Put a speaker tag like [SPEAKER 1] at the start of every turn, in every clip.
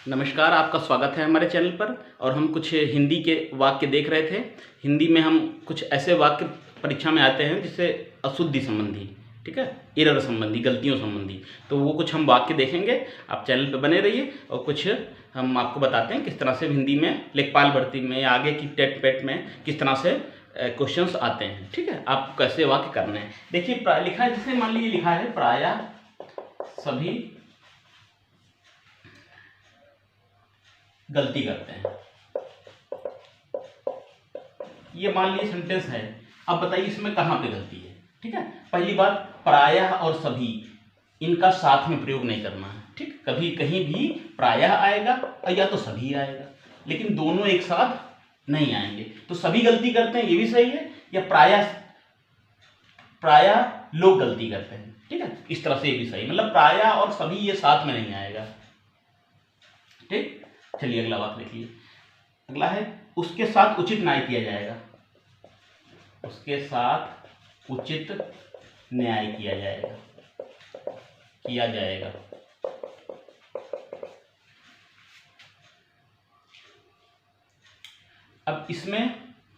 [SPEAKER 1] नमस्कार, आपका स्वागत है हमारे चैनल पर। और हम कुछ हिंदी के वाक्य देख रहे थे। हिंदी में हम कुछ ऐसे वाक्य परीक्षा में आते हैं जिससे अशुद्धि संबंधी, ठीक है, एरर संबंधी, गलतियों संबंधी, तो वो कुछ हम वाक्य देखेंगे। आप चैनल पर बने रहिए और कुछ हम आपको बताते हैं किस तरह से हिंदी में लेखपाल भर्ती में या आगे की टेट पेट में किस तरह से क्वेश्चंस आते हैं, ठीक है। आप कैसे वाक्य करने हैं, देखिए लिखा है, जैसे मान लीजिए लिखा है प्रायः सभी गलती करते हैं, ये मान लीजिए सेंटेंस है। अब बताइए इसमें कहाँ पे गलती है, ठीक है। पहली बात, प्रायः और सभी, इनका साथ में प्रयोग नहीं करना है, ठीक। कभी कहीं भी प्रायः आएगा और या तो सभी आएगा, लेकिन दोनों एक साथ नहीं आएंगे। तो सभी गलती करते हैं ये भी सही है, या प्रायः लोग गलती करते हैं, ठीक है, इस तरह से ये भी सही, मतलब प्रायः और सभी ये साथ में नहीं आएगा, ठीक। चलिए अगला बात देखिए। अगला है उसके साथ उचित न्याय किया जाएगा, उसके साथ उचित न्याय किया जाएगा। अब इसमें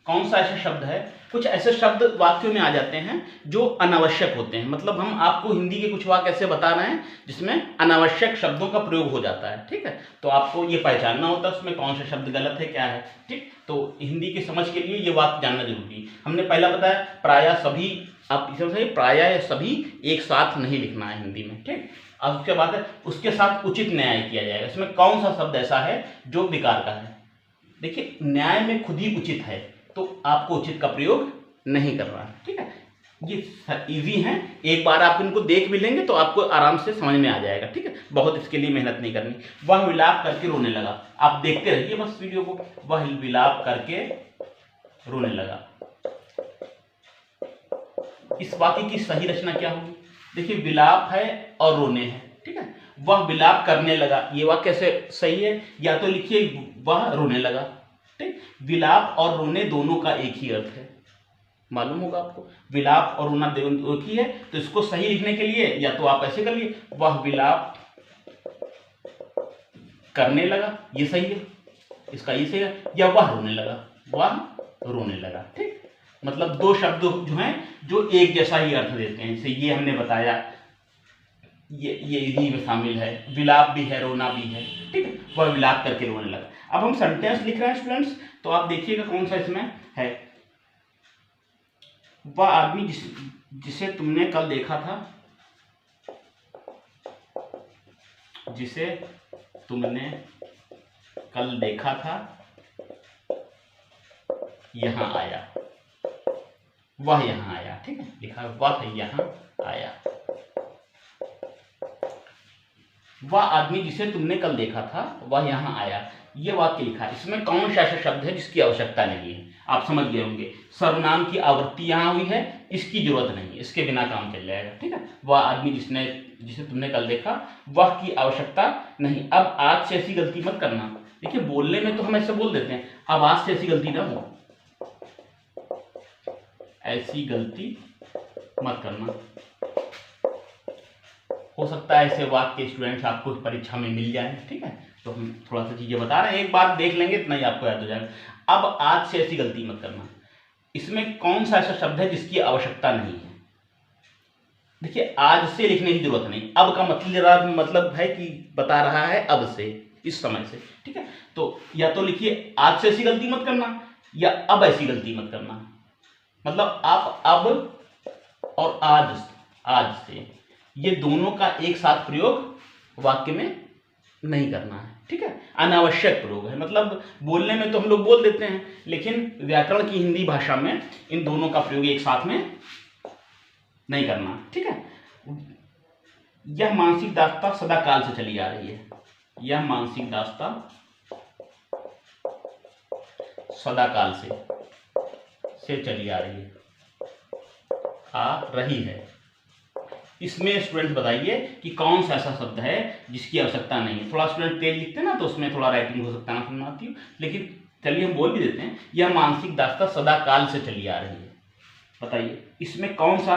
[SPEAKER 1] कौन सा ऐसा शब्द है, कुछ ऐसे शब्द वाक्यों में आ जाते हैं जो अनावश्यक होते हैं। मतलब हम आपको हिंदी के कुछ वाक्य ऐसे बता रहे हैं जिसमें अनावश्यक शब्दों का प्रयोग हो जाता है, ठीक है। तो आपको ये पहचानना होता है उसमें कौन सा शब्द गलत है, क्या है, ठीक। तो हिंदी की समझ के लिए ये वाक्य जानना जरूरी है। हमने पहला बताया प्रायः सभी, आप इसे बताइए प्रायः या सभी एक साथ नहीं लिखना है हिंदी में, ठीक। अब उसके बाद है उसके साथ उचित न्याय किया जाएगा। इसमें कौन सा शब्द ऐसा है जो विकार का है। देखिए न्याय में खुद ही उचित है, तो आपको उचित का प्रयोग नहीं करना है, ठीक है। ये इजी है, एक बार आप इनको देख भी लेंगे तो आपको आराम से समझ में आ जाएगा, ठीक है। बहुत इसके लिए मेहनत नहीं करनी। वह विलाप करके रोने लगा, आप देखते रहिए बस वीडियो को। वह विलाप करके रोने लगा। इस वाक्य की सही रचना क्या होगी, देखिए विलाप है और रोने हैं, ठीक है। वह विलाप करने लगा, ये वाक्य कैसे सही है, या तो लिखिए वह रोने लगा, ठीक। विलाप और रोने दोनों का एक ही अर्थ है, मालूम होगा आपको। विलाप और रोना दोनों एक ही है, तो इसको सही लिखने के लिए या तो आप ऐसे करिए, वह विलाप करने लगा, ये सही है, इसका ये सही है, या वह रोने लगा, ठीक। मतलब दो शब्द जो हैं जो एक जैसा ही अर्थ देते हैं। जैसे ये हमने बताया, ये इन्हीं में शामिल है, विलाप भी है रोना भी है, ठीक है। वह विलाप करके रोने लगा। अब हम सेंटेंस लिख रहे हैं स्टूडेंट्स, तो आप देखिएगा कौन सा इसमें है। वह आदमी जिसे तुमने कल देखा था, जिसे तुमने कल देखा था यहाँ आया, वह यहाँ आया, ठीक है, लिखा वह यहाँ आया। वह आदमी जिसे तुमने कल देखा था वह यहाँ आया, ये वाक्य लिखा है। इसमें कौन सा ऐसा शब्द है जिसकी आवश्यकता नहीं है, आप समझ गए होंगे। सर्वनाम की आवृत्ति यहाँ हुई है, इसकी जरूरत नहीं है, इसके बिना काम चल जाएगा, ठीक है। वह आदमी जिसे तुमने कल देखा, वह की आवश्यकता नहीं। अब आज से ऐसी गलती मत करना। देखिए बोलने में तो हम ऐसे बोल देते हैं, अब आज से ऐसी गलती ना हो, ऐसी गलती मत करना। हो सकता है ऐसे वाक्य स्टूडेंट्स आपको परीक्षा में मिल जाए, ठीक है। तो हम थोड़ा सा चीजें बता रहे हैं, एक बार देख लेंगे इतना ही आपको याद हो जाएगा। अब आज से ऐसी गलती मत करना, इसमें कौन सा ऐसा शब्द है जिसकी आवश्यकता नहीं है। देखिए आज से लिखने की जरूरत नहीं, अब का मतलब है कि बता रहा है अब से, इस समय से, ठीक है। तो या तो लिखिए आज से ऐसी गलती मत करना, या अब ऐसी गलती मत करना। मतलब आप अब और आज से, ये दोनों का एक साथ प्रयोग वाक्य में नहीं करना है, ठीक है। अनावश्यक प्रयोग है, मतलब बोलने में तो हम लोग बोल देते हैं, लेकिन व्याकरण की हिंदी भाषा में इन दोनों का प्रयोग एक साथ में नहीं करना, ठीक है। यह मानसिक दास्तां सदा काल से चली आ रही है, यह मानसिक दास्तां सदा काल से चली आ रही है। इसमें स्टूडेंट बताइए कि कौन सा ऐसा शब्द है जिसकी आवश्यकता नहीं है। थोड़ा स्टूडेंट तेज लिखते हैं ना, तो उसमें थोड़ा राइटिंग हो सकता है ना समझ आती हो, लेकिन चलिए हम बोल भी देते हैं, यह मानसिक दास्तां सदा काल से चली आ रही है। बताइए इसमें कौन सा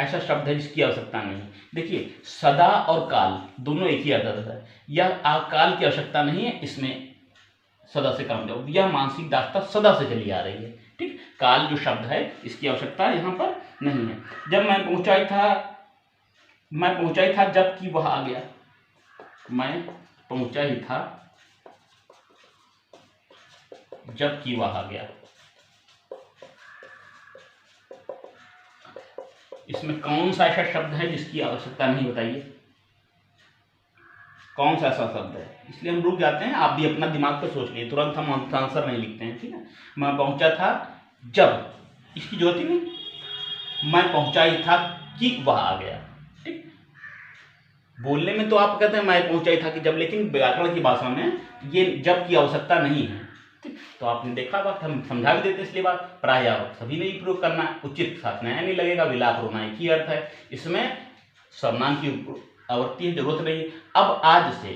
[SPEAKER 1] ऐसा शब्द है जिसकी आवश्यकता नहीं। देखिए सदा और काल दोनों एक ही अर्थ होता है। यह काल की आवश्यकता नहीं है, इसमें सदा से काम जाओ, यह मानसिक दास्ता सदा से चली आ रही है। ठीक, काल जो शब्द है इसकी आवश्यकता यहाँ पर नहीं है। जब मैं पहुंचा ही था जबकि वह आ गया। मैं पहुंचा ही था जबकि वह आ गया। इसमें कौन सा ऐसा शब्द है जिसकी आवश्यकता नहीं, बताइए कौन सा ऐसा शब्द है? इसलिए हम रुक जाते हैं, आप भी अपना दिमाग पर सोच लिए, तुरंत हम आंसर नहीं लिखते हैं। ठीक है, मैं पहुंचा था जब, इसकी जरूरत ही नहीं। मैं पहुंचा ही था कि वह आ गया। ठीक, बोलने में तो आप कहते हैं मैं पहुंचा ही था कि जब, लेकिन व्याकरण की भाषा में ये जब की आवश्यकता नहीं है। ठीक, तो आपने देखा बात, हम समझा भी देते इसलिए बात प्राय सभी ने ही प्रयोग करना है, उचित साथ नया नहीं लगेगा, विलाप रोना एक ही अर्थ है। इसमें सर्वनाम की आवर्ती है, जरूरत नहीं है। अब आज से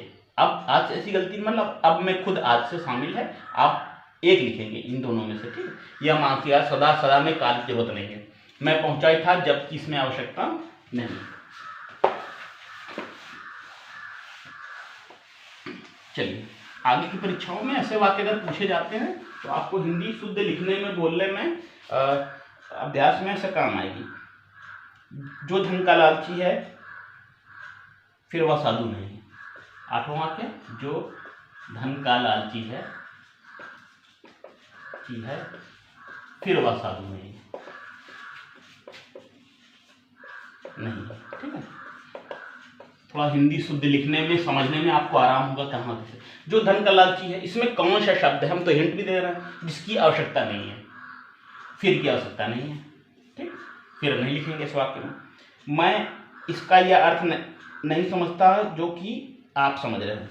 [SPEAKER 1] ऐसी गलती, मतलब अब मैं खुद आज से शामिल है, आप एक लिखेंगे इन दोनों में से। ठीक, यह मानसिक सदा में काल की जरूरत नहीं है। मैं पहुंचा ही था जबकि इसमें आवश्यकता नहीं। चलिए आगे की परीक्षाओं में ऐसे वाक्य अगर पूछे जाते हैं तो आपको हिंदी शुद्ध लिखने में, बोलने में, अभ्यास में ऐसा काम आएगी। जो धन का लालची है फिर वह साधु नहीं है। 8वां वाक्य, जो धन का लालची है फिर वह साधु नहीं है। ठीक है, थोड़ा हिंदी शुद्ध लिखने में, समझने में आपको आराम होगा। कहाँ से जो धन का लालची है, इसमें कौन सा शब्द है? हम तो हिंट भी दे रहे हैं, जिसकी आवश्यकता नहीं है, फिर की आवश्यकता नहीं है। ठीक, फिर नहीं लिखेंगे इस वाक्य में। मैं इसका यह अर्थ नहीं समझता जो कि आप समझ रहे हैं।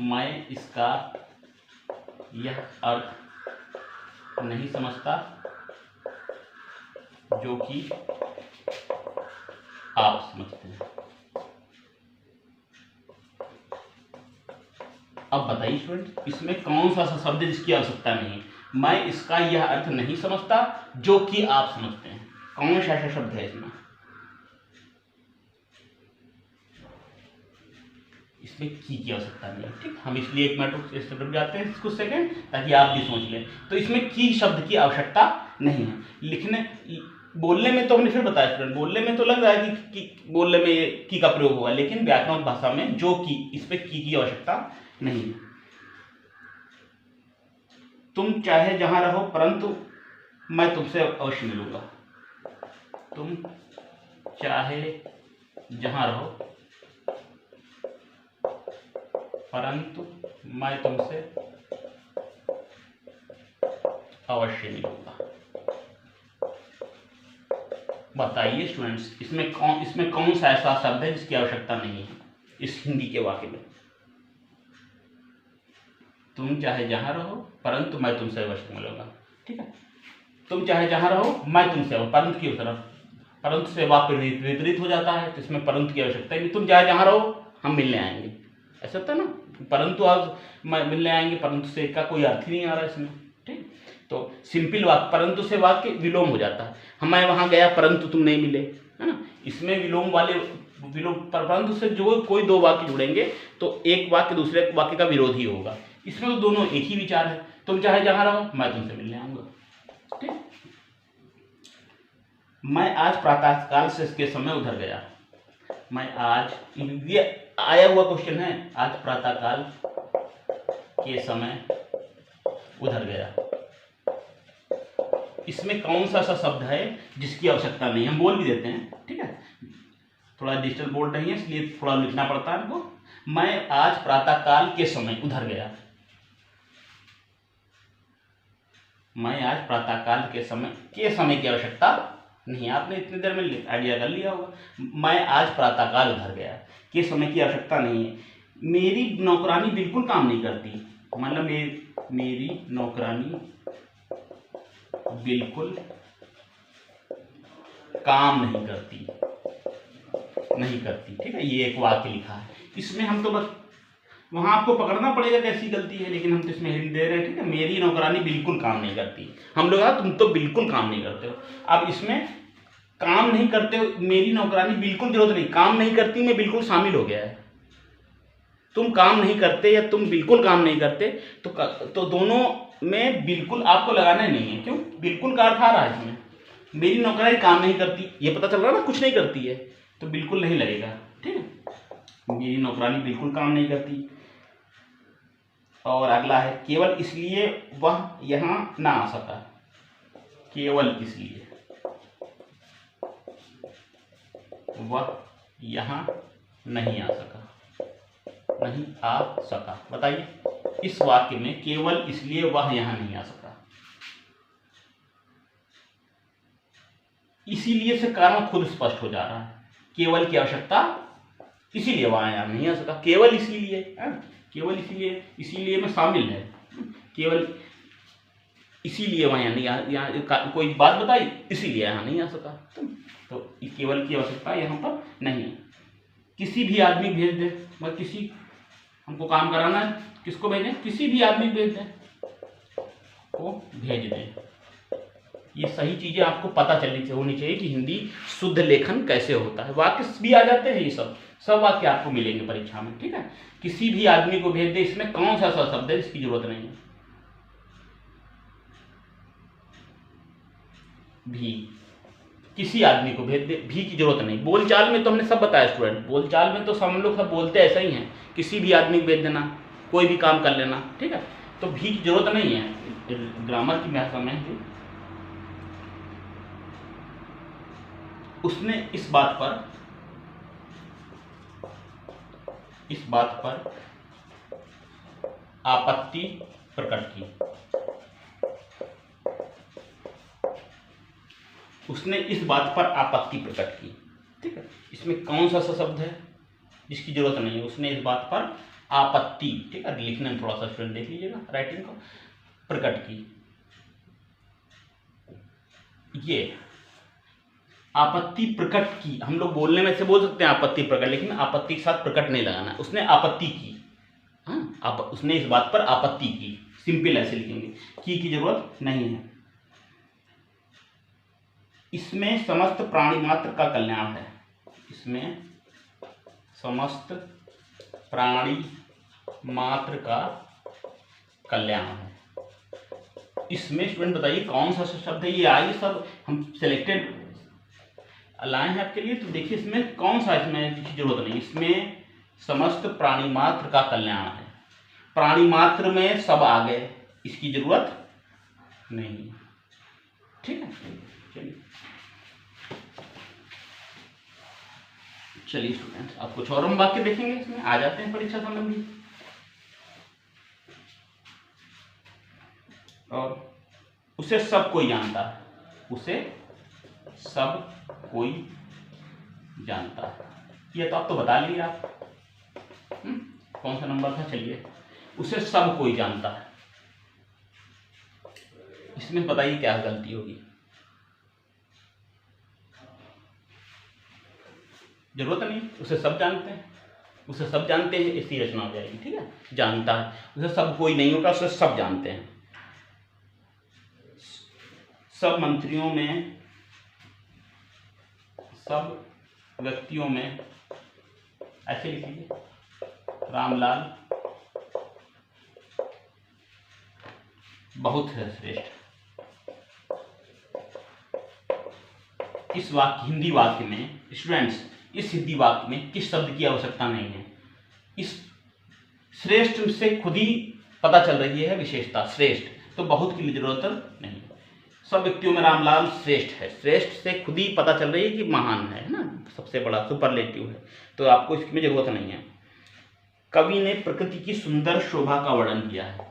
[SPEAKER 1] मैं इसका यह अर्थ नहीं समझता जो कि आप समझते हैं। अब बताइए स्टूडेंट, इसमें कौन सा शब्द है जिसकी आवश्यकता नहीं है? मैं इसका यह अर्थ नहीं समझता जो कि आप समझते हैं। कौन सा ऐसा शब्द है इसमें? इसमें की आवश्यकता नहीं है। ठीक, हम इसलिए एक मिनट रुक जाते हैं कुछ सेकंड, ताकि आप भी सोच लें। तो इसमें की शब्द की आवश्यकता नहीं है। लिखने बोलने में तो हमने फिर बताया स्टूडेंट, बोलने में तो लग रहा है कि बोलने में की का प्रयोग होगा, लेकिन व्याकरण भाषा में जो की, इस पे की आवश्यकता नहीं है। तुम चाहे जहां रहो परंतु मैं तुमसे अवश्य मिलूंगा। तुम चाहे जहां रहो परंतु मैं तुमसे अवश्य मिलूंगा। बताइए स्टूडेंट्स, इसमें कौन सा ऐसा शब्द है जिसकी आवश्यकता नहीं है इस हिंदी के वाक्य में? तुम चाहे जहां रहो परंतु मैं तुमसे अवश्य मिलूंगा। ठीक है, तुम चाहे जहां रहो मैं तुमसे, परंतु की तरफ, परंतु से वाक्य विपरीत हो जाता है, तो इसमें परंतु की आवश्यकता नहीं। तुम चाहे जहां रहो हम मिलने आएंगे, ऐसा होता है ना, परंतु आज मिलने आएंगे, परंतु से का कोई अर्थ ही नहीं आ रहा इसमें। ठीक, तो सिंपल वाक्य, परंतु से वाक्य विलोम हो जाता है। मैं वहां गया परंतु तुम नहीं मिले, है ना, इसमें विलोम परंतु से जो कोई दो वाक्य जुड़ेंगे तो एक वाक्य दूसरे वाक्य का विरोधी होगा। इसमें तो दोनों एक ही विचार है। तुम चाहे जहां रहो मैं तुमसे मिलने आऊंगा। ठीक, मैं आज प्रातःकाल से इसके समय उधर गया। मैं आज, ये आया हुआ क्वेश्चन है, आज प्रातःकाल के समय उधर गया। इसमें कौन सा शब्द है जिसकी आवश्यकता नहीं? हम बोल भी देते हैं। ठीक है, थोड़ा डिजिटल बोर्ड नहीं है इसलिए थोड़ा लिखना पड़ता है हमको। मैं आज प्रातःकाल के समय उधर गया। मैं आज प्रातःकाल के समय की आवश्यकता नहीं, आपने इतनी देर में आइडिया कर लिया होगा। मैं आज प्रातःकाल उधर गया, के समय की आवश्यकता नहीं है। मेरी नौकरानी बिल्कुल काम नहीं करती, मतलब मेरी नौकरानी बिल्कुल काम नहीं करती। ठीक है, ये एक वाक्य लिखा है। इसमें हम तो बस वहां आपको पकड़ना पड़ेगा कैसी गलती है, लेकिन हम तो इसमें हिंट दे रहे हैं। ठीक है, मेरी नौकरानी बिल्कुल काम नहीं करती, हम लोग तुम तो बिल्कुल काम नहीं करते हो। अब इसमें काम नहीं करते, मेरी नौकरानी बिल्कुल जरूरत नहीं, काम नहीं करती में बिल्कुल शामिल हो गया है। तुम काम नहीं करते या तुम बिल्कुल काम नहीं करते, तो दोनों में बिल्कुल आपको लगाना ही नहीं है। क्यों? बिल्कुल का अर्थ आ रहा है इसमें, मेरी नौकरानी काम नहीं करती, ये पता चल रहा है ना, कुछ नहीं करती है, तो बिल्कुल नहीं लगेगा। ठीक है, मेरी नौकरानी बिल्कुल काम नहीं करती। और अगला है केवल इसलिए वह यहाँ ना आ सका, केवल इसलिए वह यहाँ नहीं आ सका, नहीं आ सका। बताइए, इस वाक्य में केवल इसलिए वह यहाँ नहीं आ सका, इसीलिए से कारण खुद स्पष्ट हो जा रहा है। केवल की आवश्यकता, इसीलिए वहां यहाँ नहीं आ सका, केवल इसीलिए, केवल इसीलिए, इसीलिए में शामिल है, केवल इसीलिए वहां यहाँ कोई बात बताई, इसीलिए यहाँ नहीं आ सका। तो केवल की आवश्यकता यहाँ पर नहीं है। किसी भी आदमी भेज दे, मतलब किसी, हमको काम कराना है, किसको भेजें? किसी भी आदमी भेज दें, को भेज दें। ये सही चीजें आपको पता चलनी होनी चाहिए कि हिंदी शुद्ध लेखन कैसे होता है। वाक्य भी आ जाते हैं, ये सब वाक्य आपको मिलेंगे परीक्षा में। ठीक है, किसी भी आदमी को भेज दे, इसमें कौन सा शब्द है इसकी जरूरत नहीं है। भी, किसी आदमी को भेज दे, भी की जरूरत नहीं। बोलचाल में तो हमने सब बताया स्टूडेंट, बोलचाल में तो हम लोग सब बोलते ऐसा ही हैं, किसी भी आदमी को भेज देना, कोई भी काम कर लेना। ठीक है, तो भी की जरूरत नहीं है ग्रामर की भाषा में। उसने इस बात पर आपत्ति प्रकट की, उसने इस बात पर आपत्ति प्रकट की। ठीक है, इसमें कौन सा शब्द है जिसकी जरूरत नहीं है? उसने इस बात पर आपत्ति, ठीक है, लिखने में थोड़ा सा स्टूडेंट देख लीजिएगा राइटिंग को, प्रकट की। ये आपत्ति प्रकट की, हम लोग बोलने में से बोल सकते हैं आपत्ति प्रकट, लेकिन आपत्ति के साथ प्रकट नहीं लगाना। उसने आपत्ति की, हाँ, उसने इस बात पर आपत्ति की, सिंपल ऐसे लिखेंगे, की जरूरत नहीं है। इसमें समस्त प्राणी मात्र का कल्याण है, इसमें समस्त प्राणी मात्र का कल्याण है। इसमें स्टूडेंट बताइए कौन सा शब्द है? ये आइए सब हम सिलेक्टेड लाए हैं आपके लिए, तो देखिए इसमें कौन सा, इसमें की जरूरत नहीं, इसमें समस्त प्राणी मात्र का कल्याण है। प्राणी मात्र में सब आ गए, इसकी जरूरत नहीं। ठीक है, चलिए स्टूडेंट्स, आप कुछ और हम वाक्य देखेंगे, इसमें आ जाते हैं परीक्षा संबंधी। और उसे सब कोई जानता है, उसे सब कोई जानता है, ये तो आप तो बता लिए आप। कौन सा नंबर था? चलिए, उसे सब कोई जानता है। इसमें बताइए क्या गलती होगी? जरूरत नहीं, उसे सब जानते हैं, उसे सब जानते हैं, इसकी रचना हो जाएगी। ठीक है, जानता है, उसे सब कोई नहीं होगा, उसे सब जानते हैं। सब मंत्रियों में, सब व्यक्तियों में, ऐसे लिखिए, रामलाल बहुत है श्रेष्ठ। इस वाक्य, हिंदी वाक्य में स्टूडेंट्स, इस हिंदी वाक्य में किस शब्द की आवश्यकता नहीं है। इस श्रेष्ठ से खुद ही पता चल रही है विशेषता, श्रेष्ठ, तो बहुत की जरूरत नहीं। सब व्यक्तियों में रामलाल श्रेष्ठ है, श्रेष्ठ से खुद ही पता चल रही है कि महान है ना, सबसे बड़ा सुपरलेटिव है, तो आपको इसमें जरूरत नहीं है। कवि ने प्रकृति की सुंदर शोभा का वर्णन किया है,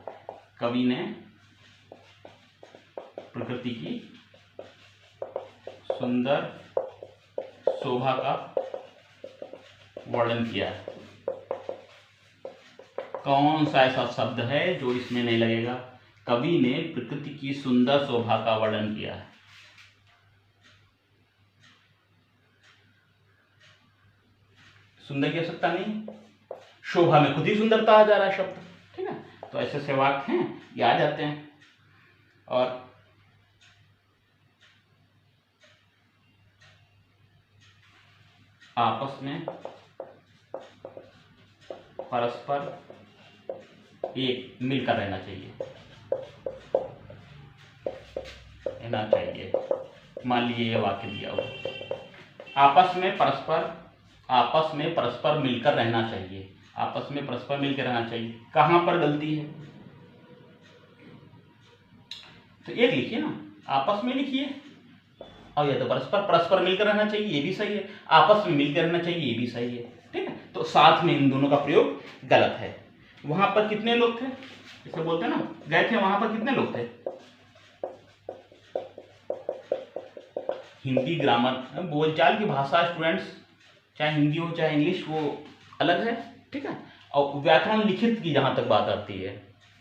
[SPEAKER 1] कवि ने प्रकृति की सुंदर शोभा का वर्णन किया है। कौन सा ऐसा शब्द है जो इसमें नहीं लगेगा? कवि ने प्रकृति की सुंदर शोभा का वर्णन किया है। सुंदर की आवश्यकता नहीं, शोभा में खुद ही सुंदरता आ जा रहा है शब्द। ठीक है, तो ऐसे से वाक्य हैं, ये आ जाते हैं। और आपस में परस्पर एक मिलकर रहना चाहिए, मान लीजिए ये वाक्य दिया हुआ, आपस में परस्पर मिलकर रहना चाहिए, आपस में परस्पर मिलकर रहना चाहिए। कहां पर गलती है? तो एक लिखिए ना, आपस में लिखिए, और ये तो परस्पर मिलकर रहना चाहिए, ये भी सही है, आपस में मिलकर रहना चाहिए, ये भी सही है, ठीक है। तो साथ में इन दोनों का प्रयोग गलत है। वहां पर कितने लोग थे, इसे बोलते हैं ना, गए थे वहां पर कितने लोग थे? हिंदी ग्रामर बोलचाल की भाषा स्टूडेंट्स, चाहे हिंदी हो चाहे इंग्लिश, वो अलग है, ठीक है। और व्याकरण लिखित की जहां तक बात आती है,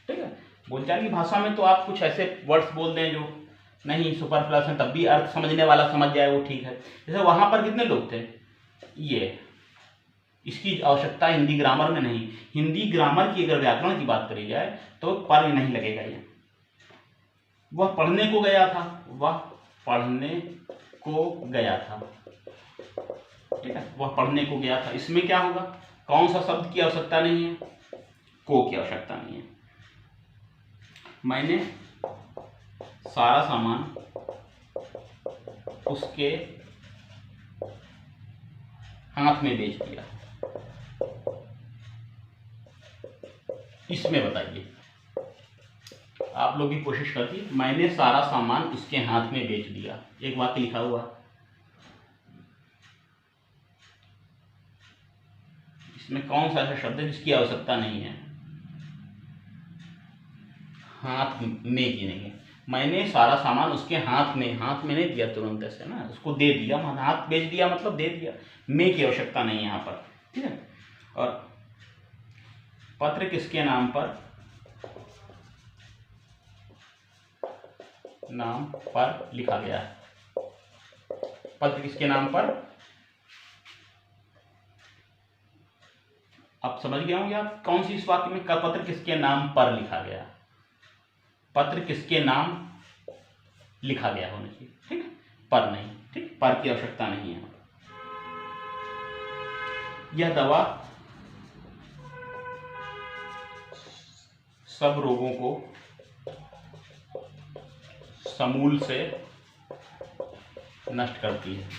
[SPEAKER 1] ठीक है, बोलचाल की भाषा में तो आप कुछ ऐसे वर्ड्स बोल दें जो नहीं सुपर प्लस है, तब भी अर्थ समझने वाला समझ जाए, वो ठीक है। जैसे वहां पर कितने लोग थे, ये, इसकी आवश्यकता हिंदी ग्रामर में नहीं। हिंदी ग्रामर की अगर व्याकरण की बात करी जाए तो पर नहीं लगेगा। ये वह पढ़ने को गया था, वह पढ़ने को गया था, ठीक है, वह पढ़ने को गया था। इसमें क्या होगा, कौन सा शब्द की आवश्यकता नहीं है, को की आवश्यकता नहीं है। मैंने सारा सामान उसके हाथ में बेच दिया। इसमें बताइए, आप लोग भी कोशिश करती, मैंने सारा सामान उसके हाथ में बेच दिया, एक वाक्य लिखा हुआ, इसमें कौन सा ऐसा शब्द है जिसकी आवश्यकता नहीं है? हाथ में की नहीं है। मैंने सारा सामान उसके हाथ में नहीं दिया तुरंत ऐसे ना, उसको दे दिया, हाथ बेच दिया मतलब दे दिया, में की आवश्यकता नहीं है यहाँ पर, ठीक है। और पत्र किसके नाम पर लिखा गया है? पत्र किसके नाम पर? आप समझ गए होंगे आप कौन सी इस वाक्य में पत्र किसके नाम पर लिखा गया, पत्र किसके नाम लिखा गया होना चाहिए, ठीक है, पर नहीं, ठीक, पर की आवश्यकता नहीं है। यह दवा सब रोगों को समूल से नष्ट करती है।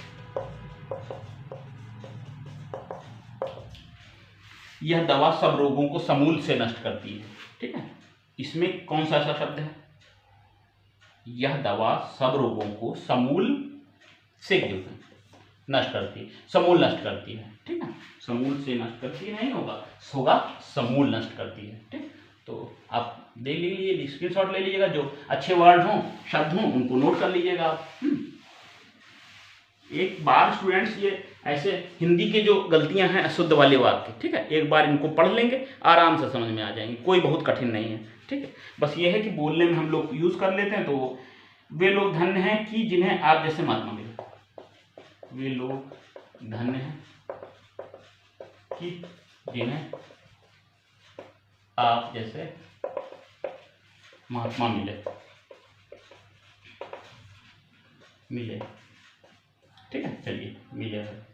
[SPEAKER 1] यह दवा सब रोगों को समूल से नष्ट करती है, ठीक है। इसमें कौन सा ऐसा शब्द है? यह दवा सब रोगों को समूल से नष्ट करती है, समूल नष्ट करती है, ठीक है। समूल से नष्ट करती नहीं होगा समूल नष्ट करती है, ठीक। तो आप देख लीजिए, स्क्रीनशॉट ले लीजिएगा, जो अच्छे वर्ड हों, शब्द हों, उनको नोट कर लीजिएगा आप। एक बार स्टूडेंट्स ये ऐसे हिंदी के जो गलतियां हैं अशुद्ध वाले वाक्य, ठीक है, एक बार इनको पढ़ लेंगे, आराम से समझ में आ जाएंगे, कोई बहुत कठिन नहीं है, ठीक है। बस ये है कि बोलने में हम लोग यूज कर लेते हैं। तो वे लोग धन्य हैं कि जिन्हें आप जैसे महात्मा मिले, वे लोग धन्य हैं कि जिन्हें आप जैसे महात्मा मिले, ठीक है, चलिए मिले है।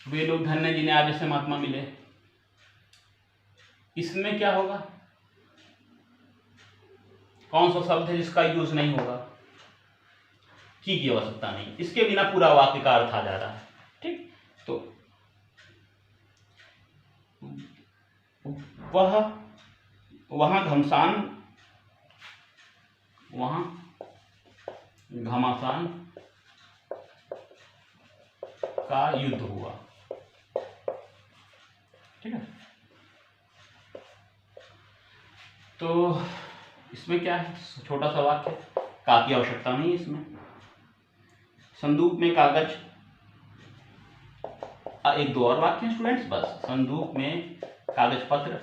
[SPEAKER 1] वे लोग धन्य जिन्हें आप जैसे महात्मा मिले, इसमें क्या होगा, कौन सा शब्द है जिसका यूज नहीं होगा? की आवश्यकता नहीं, इसके बिना पूरा वाक्य का अर्थ आ जा रहा है, ठीक। तो वहां घमासान का युद्ध हुआ, ठीक है। तो इसमें क्या है, छोटा सा वाक्य, का की आवश्यकता नहीं है इसमें। संदूक में कागज, एक दो और वाक्य स्टूडेंट्स बस। संदूक में कागज पत्र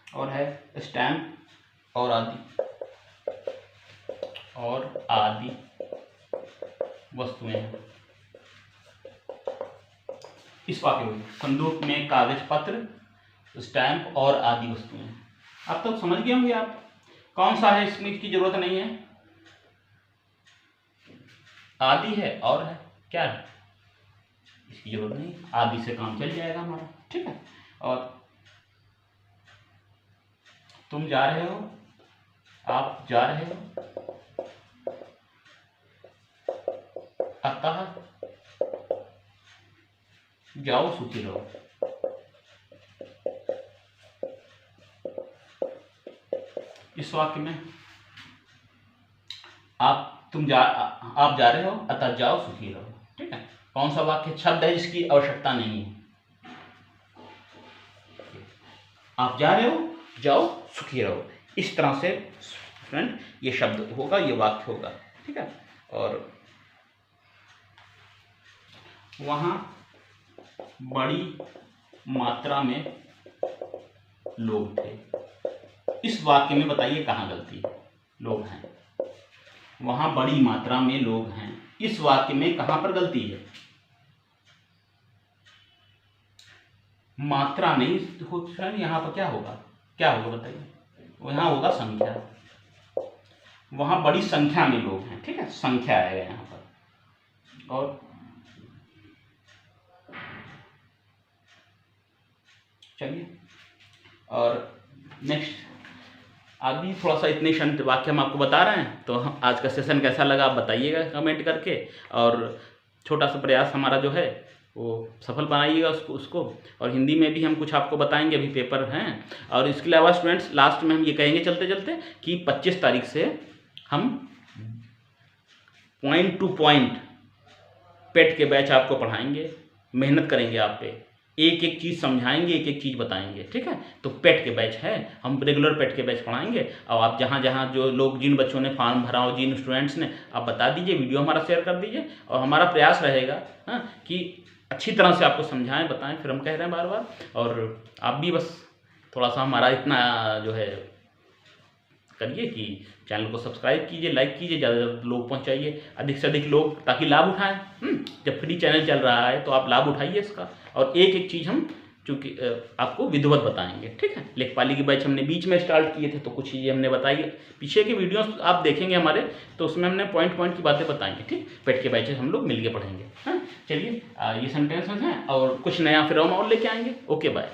[SPEAKER 1] और है स्टैम्प और आदि वस्तुएं हैं। इस वाक्य में संदूक में कागज पत्र, स्टैम्प और आदि वस्तुएं। अब तक समझ गए होंगे आप कौन सा है, इसमें की जरूरत नहीं है। आदि है और है क्या है, इसकी जरूरत नहीं, आदि से काम चल जाएगा हमारा, ठीक है। और तुम जा रहे हो, आप जा रहे हो, अतः जाओ सुखी रहो। इस वाक्य में आप जा रहे हो, अतः जाओ सुखी रहो, ठीक है। कौन सा वाक्य शब्द है जिसकी आवश्यकता नहीं है? आप जा रहे हो, जाओ सुखी रहो। इस तरह से फ्रेंड ये शब्द होगा, ये वाक्य होगा, ठीक है। और वहां बड़ी मात्रा में लोग थे। इस वाक्य में बताइए कहाँ गलती है? लोग हैं, वहां बड़ी मात्रा में लोग हैं, इस वाक्य में कहां पर गलती है? मात्रा नहीं हो, यहां पर क्या होगा, क्या होगा बताइए? वहां होगा संख्या, वहां बड़ी संख्या में लोग हैं, ठीक है, संख्या आएगा यहां पर। और चलिए, और नेक्स्ट अभी थोड़ा सा इतने शब्द वाक्य हम आपको बता रहे हैं, तो आज का सेशन कैसा लगा आप बताइएगा कमेंट करके, और छोटा सा प्रयास हमारा जो है वो सफल बनाइएगा उसको। और हिंदी में भी हम कुछ आपको बताएंगे, अभी पेपर हैं। और इसके अलावा स्टूडेंट्स लास्ट में हम ये कहेंगे चलते चलते कि 25 तारीख से हम पॉइंट टू पॉइंट पेट के बैच आपको पढ़ाएंगे, मेहनत करेंगे आप पे, एक एक चीज़ समझाएंगे, एक एक चीज़ बताएंगे, ठीक है। तो पेट के बैच है, हम रेगुलर पेट के बैच पढ़ाएंगे। और आप जहाँ जहाँ जो लोग, जिन बच्चों ने फॉर्म भरा हो, जिन स्टूडेंट्स ने, आप बता दीजिए, वीडियो हमारा शेयर कर दीजिए। और हमारा प्रयास रहेगा कि अच्छी तरह से आपको समझाएं, बताएं, फिर हम कह रहे हैं बार बार। और आप भी बस थोड़ा सा हमारा इतना जो है करिए कि चैनल को सब्सक्राइब कीजिए, लाइक कीजिए, ज़्यादा से ज़्यादा लोग पहुंचाइए, अधिक से अधिक लोग, ताकि लाभ उठाएं। जब फ्री चैनल चल रहा है तो आप लाभ उठाइए इसका। और एक एक चीज़ हम चूँकि आपको विधिवत बताएंगे, ठीक है। लेखपाली की बैच हमने बीच में स्टार्ट किए थे, तो कुछ चीज़ें हमने बताई, पीछे के वीडियोस आप देखेंगे हमारे, तो उसमें हमने पॉइंट पॉइंट की बातें बताएंगे, ठीक। पेट के बैचेस हम लोग मिलके पढ़ेंगे। हाँ, चलिए, ये सेंटेंसेस हैं, और कुछ नया फिर हम और लेके आएंगे। Okay, bye.